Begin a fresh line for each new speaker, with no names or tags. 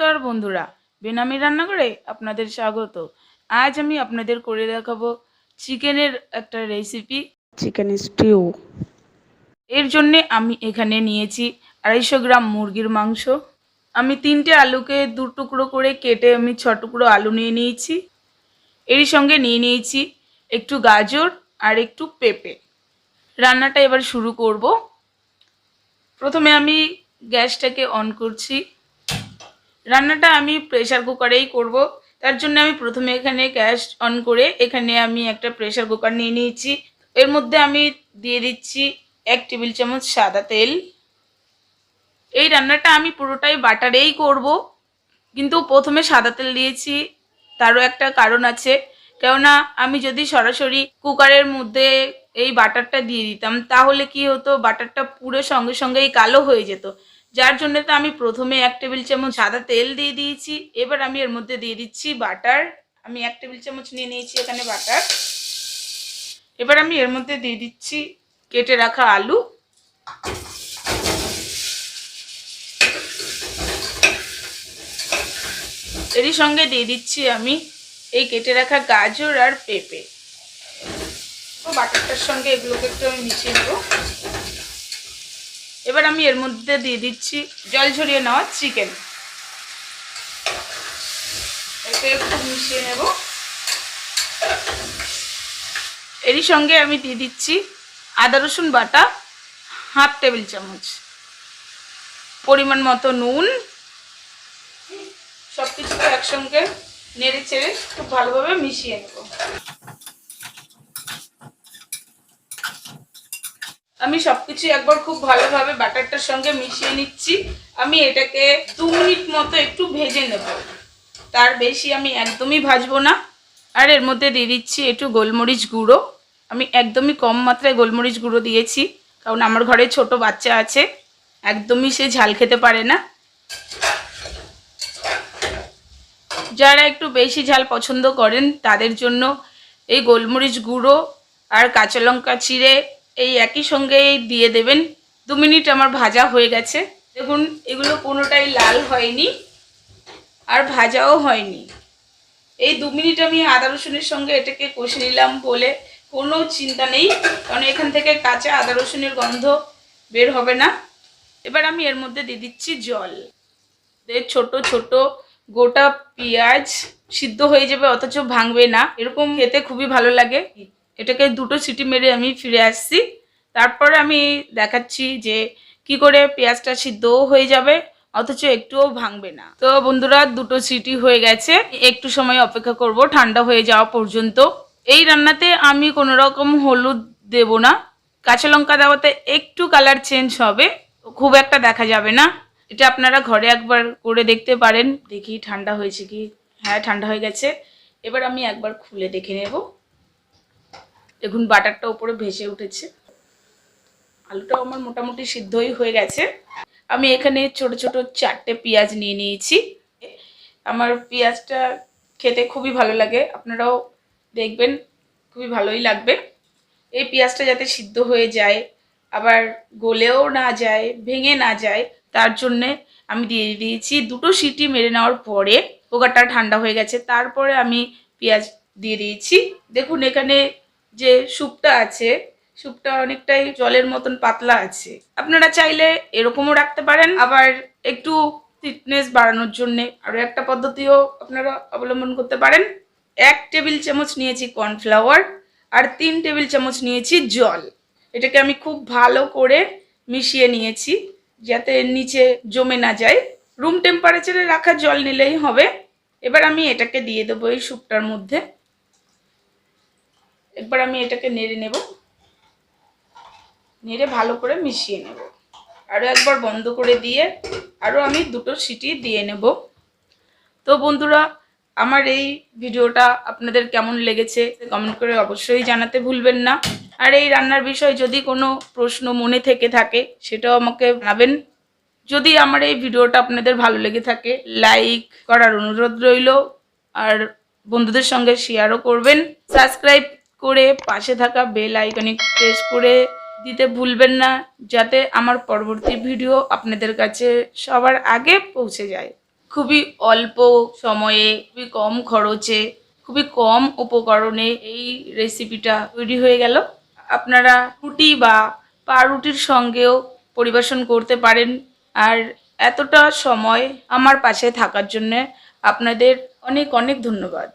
नमस्कार बंधुरा बेनामी रान्नाघरे आपनादेर स्वागत। आज आमी आपनादेर करे देखाबो चिकेनेर एकटा रेसिपि चिकेन स्टिउ। एर जन्य आमी एखाने नियेछि 250 ग्राम मुरगिर मांस। आमी 3टे आलूके 2 टुकरो करे केटे आमी 6 टुकरो आलू निये नियेछि। एर संगे निये नियेछि एकटु गाजर और एकटु पेঁপে। रान्नाटा एबार शुरू करब। प्रथमे आमी गैसटाके अन करछि। रान्नाटा आमी प्रेसार कुकारेई करब। तार जन्य आमी प्रथमे एखाने गैस अन करे एखाने आमी एकटा प्रेसार कुकार निये नियेछि। एर मध्ये आमी दिये दिচ্ছি 1 टेबिल चामच सादा तेल। এই রান্নাটা আমি পুরোটাই বাটারেই করব, কিন্তু প্রথমে সাদা তেল দিয়েছি। তারও একটা কারণ আছে, কেননা আমি যদি সরাসরি কুকারের মধ্যে এই বাটারটা দিয়ে দিতাম তাহলে কি হতো, বাটারটা পুরো সঙ্গে সঙ্গেই কালো হয়ে যেত। যার জন্য তো আমি প্রথমে 1 টেবিল চামচ সাদা তেল দিয়ে দিয়েছি। এবার আমি এর মধ্যে দিয়ে দিচ্ছি বাটার। আমি 1 টেবিল চামচ নিয়ে নিয়েছি এখানে বাটার। এবার আমি এর মধ্যে দিয়ে দিচ্ছি কেটে রাখা আলু। এরই সঙ্গে দিয়ে দিচ্ছি আমি এই কেটে রাখা গাজর আর পেঁপে। বাটারটার সঙ্গে এগুলোকে একটু আমি মিশিয়ে নেব। এবার আমি এর মধ্যে দিয়ে দিচ্ছি জল ঝরিয়ে নেওয়া চিকেন। এটাকে একটু মিশিয়ে নেব। এরই সঙ্গে আমি দিয়ে দিচ্ছি আদা রসুন বাটা 1/2 টেবিল চামচ, পরিমাণ মতো নুন। সবকিছুকে একসঙ্গে নেড়ে চেড়ে খুব ভালোভাবে মিশিয়ে নেব। আমি সবকিছু একবার খুব ভালোভাবে বাটারটার সঙ্গে মিশিয়ে নিচ্ছি। আমি এটাকে 2 মিনিট মতো একটু ভেজে নেব, তার বেশি আমি একদমই ভাজবো না। আর এর মধ্যে দিয়ে দিচ্ছি একটু গোলমরিচ গুঁড়ো। আমি একদমই কম মাত্রায় গোলমরিচ গুঁড়ো দিয়েছি, কারণ আমার ঘরে ছোট বাচ্চা আছে, একদমই সে ঝাল খেতে পারে না। যারা একটু বেশি ঝাল পছন্দ করেন তাদের জন্য এই গোলমরিচ গুঁড়ো আর কাঁচা লঙ্কা চিড়ে এই একই সঙ্গে দিয়ে দেবেন। 2 মিনিট আমার ভাজা হয়ে গেছে। দেখুন এগুলো কোনোটাই লাল হয়নি আর ভাজাও হয়নি। এই 2 মিনিট আমি আদা রসুনের সঙ্গে এটাকে কষে নিলাম বলে কোনো চিন্তা নেই, কারণ এখান থেকে কাঁচা আদা রসুনের গন্ধ বের হবে না। এবার আমি এর মধ্যে দিয়ে দিচ্ছি জল। ছোট ছোট গোটা পেঁয়াজ সিদ্ধ হয়ে যাবে অথচ ভাঙবে না, এরকম খেতে খুবই ভালো লাগে। এটাকে 2টো সিটি মেরে আমি ফিরে আসছি। তারপরে আমি দেখাচ্ছি যে কি করে পেঁয়াজটা সিদ্ধও হয়ে যাবে অথচ একটুও ভাঙবে না। তো বন্ধুরা 2টো সিটি হয়ে গেছে। একটু সময় অপেক্ষা করব ঠান্ডা হয়ে যাওয়া পর্যন্ত। এই রান্নাতে আমি কোনো রকম হলুদ দেব না। কাঁচা লঙ্কা দেওয়াতে একটু কালার চেঞ্জ হবে, খুব একটা দেখা যাবে না। এটা আপনারা ঘরে একবার করে দেখতে পারেন। দেখি ঠান্ডা হয়েছে কি। হ্যাঁ, ঠান্ডা হয়ে গেছে। এবার আমি একবার খুলে দেখে নেব। দেখুন বাটারটা উপরে ভেসে উঠেছে। আলুটাও আমার মোটামুটি সিদ্ধই হয়ে গেছে। আমি এখানে ছোট ছোট 4টে পেঁয়াজ নিয়ে নিয়েছি। আমার পেঁয়াজটা খেতে খুবই ভালো লাগে, আপনারাও দেখবেন খুবই ভালোই লাগবে। এই পেঁয়াজটা যাতে সিদ্ধ হয়ে যায়, আবার গলেও না যায়, ভেঙে না যায়, তার জন্যে আমি দিয়ে দিয়েছি 2টো সিটি মেরে নেওয়ার পরে। কুকারটা ঠান্ডা হয়ে গেছে, তারপরে আমি পেঁয়াজ দিয়ে দিয়েছি। দেখুন এখানে যে স্যুপটা আছে, স্যুপটা অনেকটাই জলের মতন পাতলা আছে। আপনারা চাইলে এরকমও রাখতে পারেন, আবার একটু থিকনেস বাড়ানোর জন্যে আরও একটা পদ্ধতিও আপনারা অবলম্বন করতে পারেন। 1 টেবিল চামচ নিয়েছি কর্নফ্লাওয়ার আর 3 টেবিল চামচ নিয়েছি জল। এটাকে আমি খুব ভালো করে মিশিয়ে নিয়েছি যাতে নিচে জমে না যায়। রুম টেম্পারেচারে রাখা জল নিলেই হবে। এবার আমি এটাকে দিয়ে দেবো এই স্যুপটার মধ্যে। একবার আমি এটাকে নেড়ে নেব, নেড়ে ভালো করে মিশিয়ে নেব। আরও একবার বন্ধ করে দিয়ে আরও আমি 2টো সিটি দিয়ে নেব। তো বন্ধুরা আমার এই ভিডিওটা আপনাদের কেমন লেগেছে কমেন্ট করে অবশ্যই জানাতে ভুলবেন না। আর এই রান্নার বিষয়ে যদি কোনো প্রশ্ন মনে থেকে থাকে সেটাও আমাকে জানাবেন। যদি আমার এই ভিডিওটা আপনাদের ভালো লেগে থাকে লাইক করার অনুরোধ রইল, আর বন্ধুদের সঙ্গে শেয়ারও করবেন। সাবস্ক্রাইব করে পাশে থাকা বেল আইকনে প্রেস করে দিতে ভুলবেন না, যাতে আমার পরবর্তী ভিডিও আপনাদের কাছে সবার আগে পৌঁছে যায়। খুবই অল্প সময়ে, খুবই কম খরচে, খুবই কম উপকরণে এই রেসিপিটা তৈরি হয়ে গেল। আপনারা রুটি বা পাউরুটির সঙ্গেও পরিবেশন করতে পারেন। আর এতটা সময় আমার পাশে থাকার জন্যে আপনাদের অনেক অনেক ধন্যবাদ।